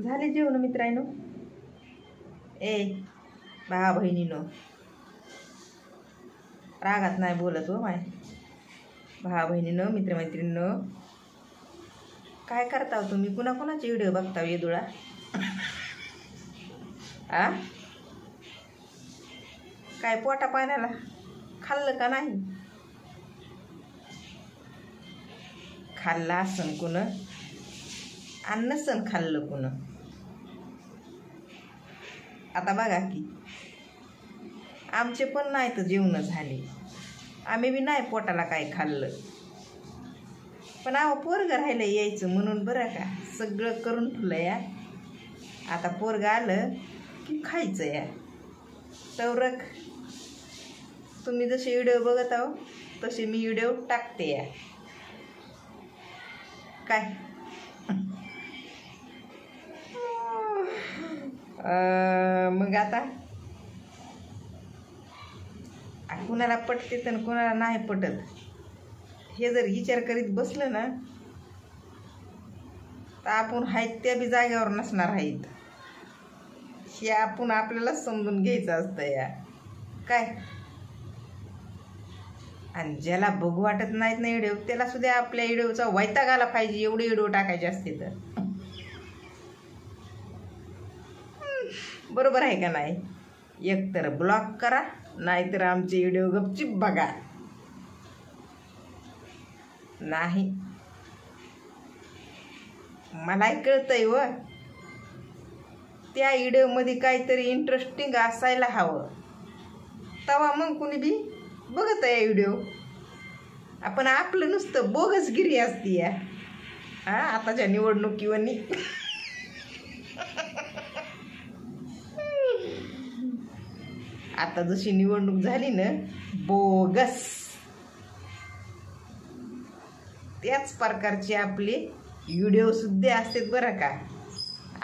झाले जेवण मित्रांनो. भावा बहिणीनो, रागात नाही बोलत हो माय. भावा बहिणीनो, मित्रमैत्रिणीनो, काय करता हो तुम्ही? कुणाकुणाचे व्हिडिओ बघता येदुळा? आ काय पोटा पाण्याला खाल्लं का नाही? खाल्ला असन कुण आणि नसन खाल्लं कुण. आता बघा की आमचे पण नाही तर जेवण झाले, आम्ही बी नाही पोटाला काय खाल्लं. पण अहो पोरग राहिलं यायचं म्हणून बरं का सगळं करून ठेवलं या. आता पोरग आलं की खायचं या. तवरक तुम्ही जसे व्हिडिओ बघत आहो तसे मी व्हिडिओ टाकते या. काय मग आता कुणाला पटते तर कुणाला नाही पटत हे जर विचार करीत बसलं ना तर आपण आहेत त्या बी जागेवर नसणार आहेत हे आपण आपल्याला समजून घ्यायचं असतं या. काय आणि ज्याला बघू वाटत नाहीत ना व्हिडिओ त्याला सुद्धा आपल्या व्हिडिओचा वैताग आला पाहिजे एवढे व्हिडिओ टाकायचे असते तर. बरोबर आहे का नाही? एक तर ब्लॉक करा नाहीतर आमचे व्हिडिओ गपचिप बघा. नाही मलाही कळतंय व त्या व्हिडिओमध्ये काहीतरी इंटरेस्टिंग असायला हवं तेव्हा मग कुणी बी बघत आहे व्हिडिओ. आपण आपलं नुसतं बोगसगिरी असती या आताच्या निवडणुकीवरनी. आता जशी निवडणूक झाली ना बोगस त्याच प्रकारचे आपले व्हिडिओ सुद्धा असतात बरं का.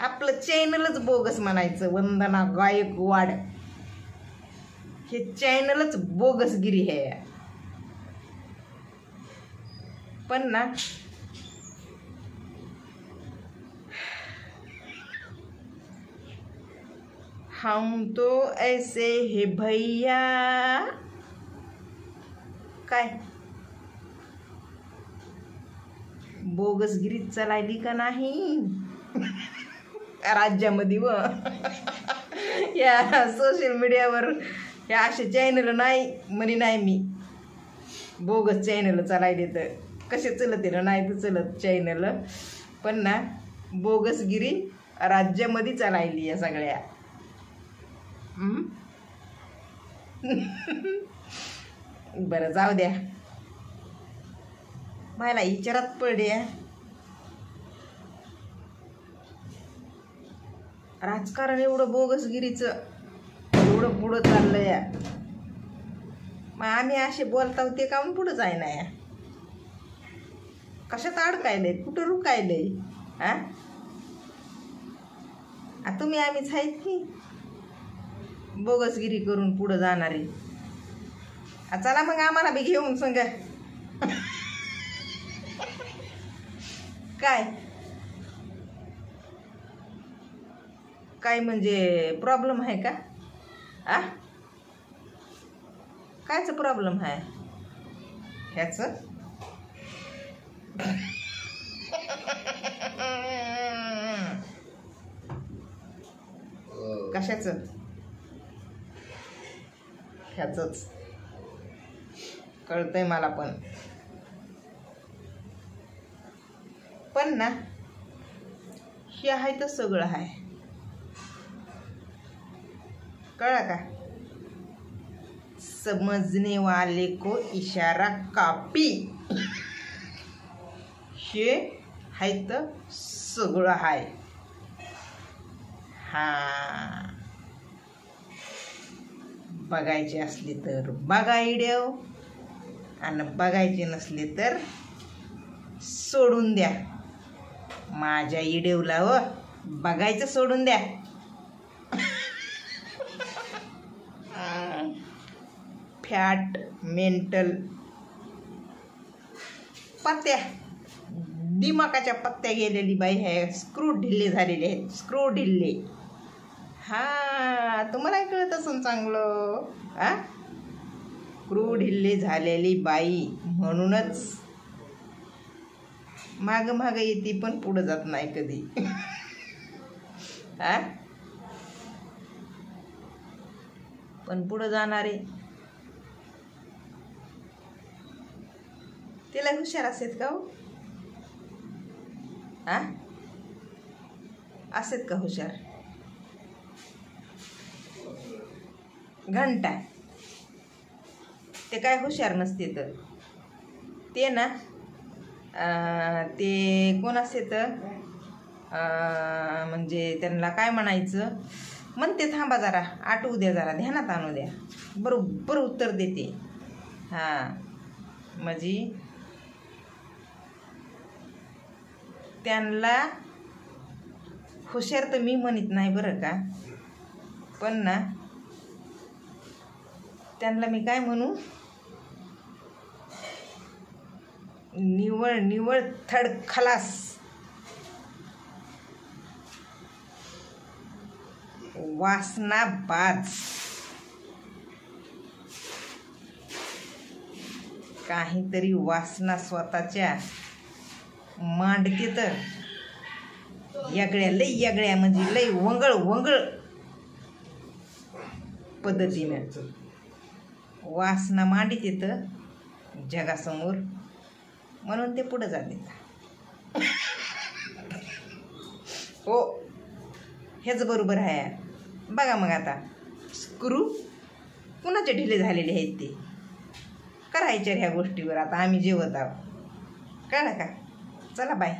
आपलं चॅनलच बोगस म्हणायचं. वंदना गायकवाड हे चॅनलच बोगसगिरी आहे. पण ना हम तो ऐसे हे भैया काय बोगसगिरी चालायली का नाही राज्यामध्ये व या सोशल मीडियावर या असे चॅनल नाही म्हणे नाही मी बोगस चॅनल चालायले तर कसे चलते ना नाही तर चलत चॅनल. पण ना बोगसगिरी राज्यामध्ये चालायली या सगळ्या. बरं जाऊ द्या मला विचारात पडले. राजकारण एवढं बोगसगिरीचं एवढं पुढं चाललं या. मग आम्ही असे बोलताव ते काऊन पुढं जाय ना या. कशात अडकायलंय कुठं रुकायलंय तुम्ही आम्हीच आहेत की बोगसगिरी करून पुढं जाणारे. चला मग आम्हाला बी घेऊन संग. काय काय म्हणजे प्रॉब्लेम आहे का? कायच प्रॉब्लेम आहे ह्याच? कशाच? ह्याच कळतंय मला. पण ना हे आहे तर सगळं आहे. कळा का? समजने वाले को इशारा कापी हे आहे तर सगळं आहे. बघायचे असले तर बघा व्हिडिओ आणि बघायचे नसले तर सोडून द्या. माझ्या व्हिडिओला व बघायचं सोडून द्या. फॅट मेंटल पत्या दिमाकाच्या पत्त्या गेलेली बाई आहे. स्क्रू ढिल्ले झालेले आहेत, स्क्रू ढिल्ले. हा तुम्हाला कळत असून चांगलं. आ स्क्रू ढिल्ले झालेली बाई, म्हणूनच माग माग येते पण पुढं जात नाही कधी. आ पण पुढं जाणारे तिला हुशार असतात का हो? आ असतात का हुशार? घंटा ते काय हुशार नसते तर ते ना ते कोण असते तर म्हणजे त्यांना काय म्हणायचं म्हणते. थांबा जरा, आठवू द्या, जरा ध्यानात आणू द्या, बरोबर उत्तर देते. हां म्हणजे त्यांना हुशार तर मी म्हणत नाही बरं का, पण ना त्यांना मी काय म्हणू, निवळ निवळ थर्ड खलास, वासनाबाज. काहीतरी वासना स्वतःच्या मांडते तर यागळ्या, लई यागळ्या, म्हणजे लई वंगळ वंगळ पद्धतीनं वासना मांडते तर जगासमोर, म्हणून ते पुढं जाते. हो हेच बरोबर आहे. बघा मग आता स्क्रू कुणाचे ढिले झालेले आहेत ते करायचे ह्या गोष्टीवर. आता आम्ही जेवत आहोत, कळलं का? चला बाय.